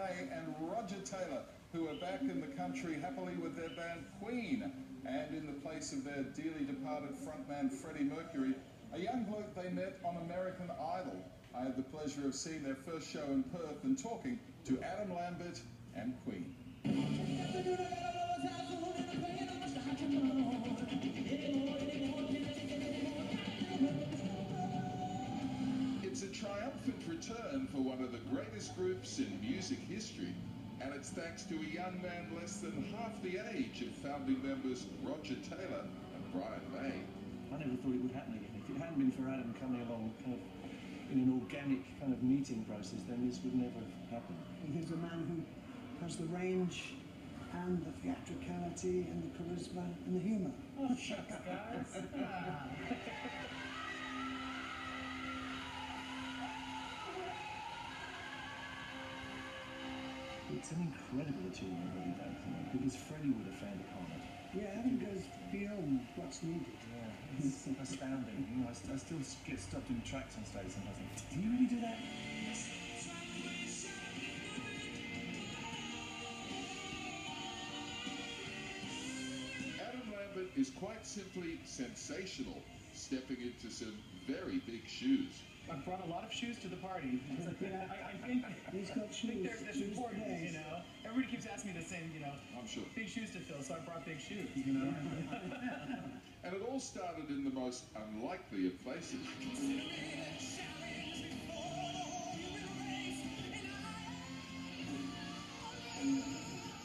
May and Roger Taylor, who are back in the country happily with their band Queen, and in the place of their dearly departed frontman Freddie Mercury, a young bloke they met on American Idol. I had the pleasure of seeing their first show in Perth and talking to Adam Lambert and Queen. It's a triumphant return for one of the greatest groups in music history, and it's thanks to a young man less than half the age of founding members Roger Taylor and Brian May. I never thought it would happen again. If it hadn't been for Adam coming along kind of in an organic kind of meeting process, then this would never have happened. He's a man who has the range and the theatricality and the charisma and the humour. Oh, shucks, guys. It's an incredible achievement what he done, because Freddie would have found it hard. Yeah, Adam goes beyond what's needed. Yeah, it's astounding. You know, I still get stopped in tracks on stage and I think, did you really do that? Adam Lambert is quite simply sensational, stepping into some very big shoes. I've brought a lot of shoes to the party. Yeah, I think He's got shoes. that's important, you know. Everybody keeps asking me the same, you know. I'm sure. Big shoes to fill, so I brought big shoes, you know. And it all started in the most unlikely of places.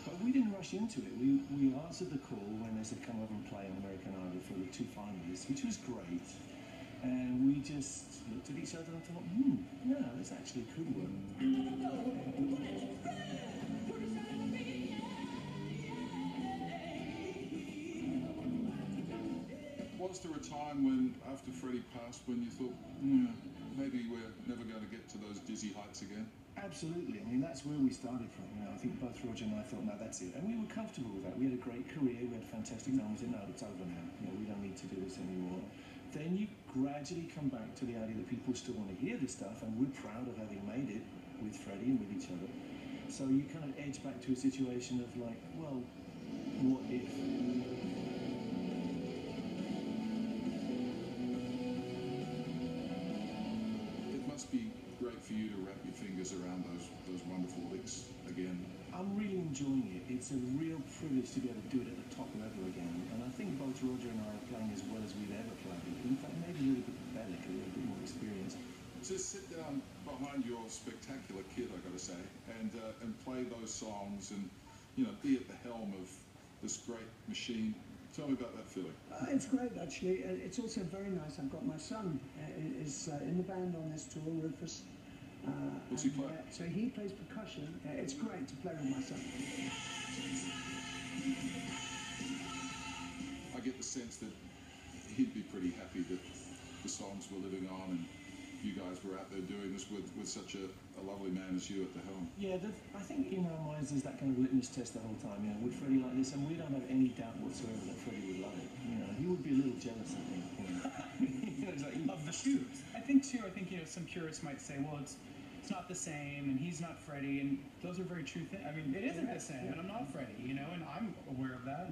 But we didn't rush into it. We answered the call when they said come over and play on American Idol for the 2 finalists, which was great. And we just looked at each other and thought, yeah, this actually could work. Was there a time when, after Freddie passed, when you thought, maybe we're never going to get to those dizzy heights again? Absolutely. I mean, that's where we started from. You know, I think both Roger and I thought, no, that's it. And we were comfortable with that. We had a great career. We had fantastic times. No, it's over now. You know, we don't need to do this anymore. Then you gradually come back to the idea that people still want to hear this stuff, and we're proud of having made it with Freddie and with each other. So you kind of edge back to a situation of like, well, what if? It must be great for you to wrap your fingers around those wonderful licks again. I'm really enjoying it. It's a real privilege to be able to do it at the top level again. And I think both Roger and I are playing as well as we've ever played. In fact, maybe a little bit better because we have a bit more experience. To sit down behind your spectacular kid, I got to say, and play those songs and, you know, be at the helm of this great machine. Tell me about that feeling. It's great, actually. It's also very nice. I've got my son is in the band on this tour, Rufus. What's he play? So he plays percussion. It's great to play with my son. I get the sense that he'd be pretty happy that the songs were living on and you guys were out there doing this with such a lovely man as you at the helm. Yeah, I think in our minds there's that kind of litmus test the whole time. You know, would Freddie like this? And we don't have any doubt whatsoever that Freddie would love it. You know, he would be a little jealous, I think. You know, Of the shoes. I think, you know, some purists might say, well, it's not the same, and he's not Freddie, and those are very true things. I mean, it isn't the same, and I'm not Freddie, you know, and I'm aware of that.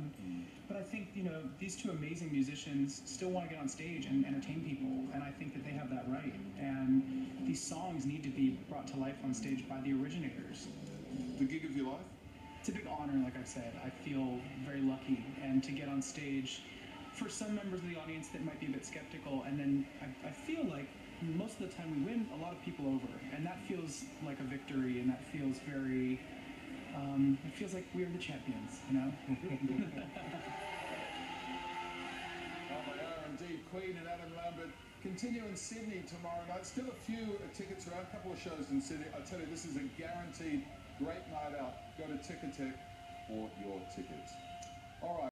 But I think, you know, these two amazing musicians still want to get on stage and entertain people, and I think that they have that right. And these songs need to be brought to life on stage by the originators. The gig of your life? It's a big honor, like I said. I feel very lucky, and to get on stage, for some members of the audience that might be a bit skeptical, and then I feel like most of the time we win a lot of people over, and that feels like a victory, and that feels very, it feels like we're the champions, you know? Oh, they are indeed. Queen and Adam Lambert continue in Sydney tomorrow night. Still a few tickets around, a couple of shows in Sydney. I tell you, this is a guaranteed great night out. Go to Ticketek for your tickets. All right.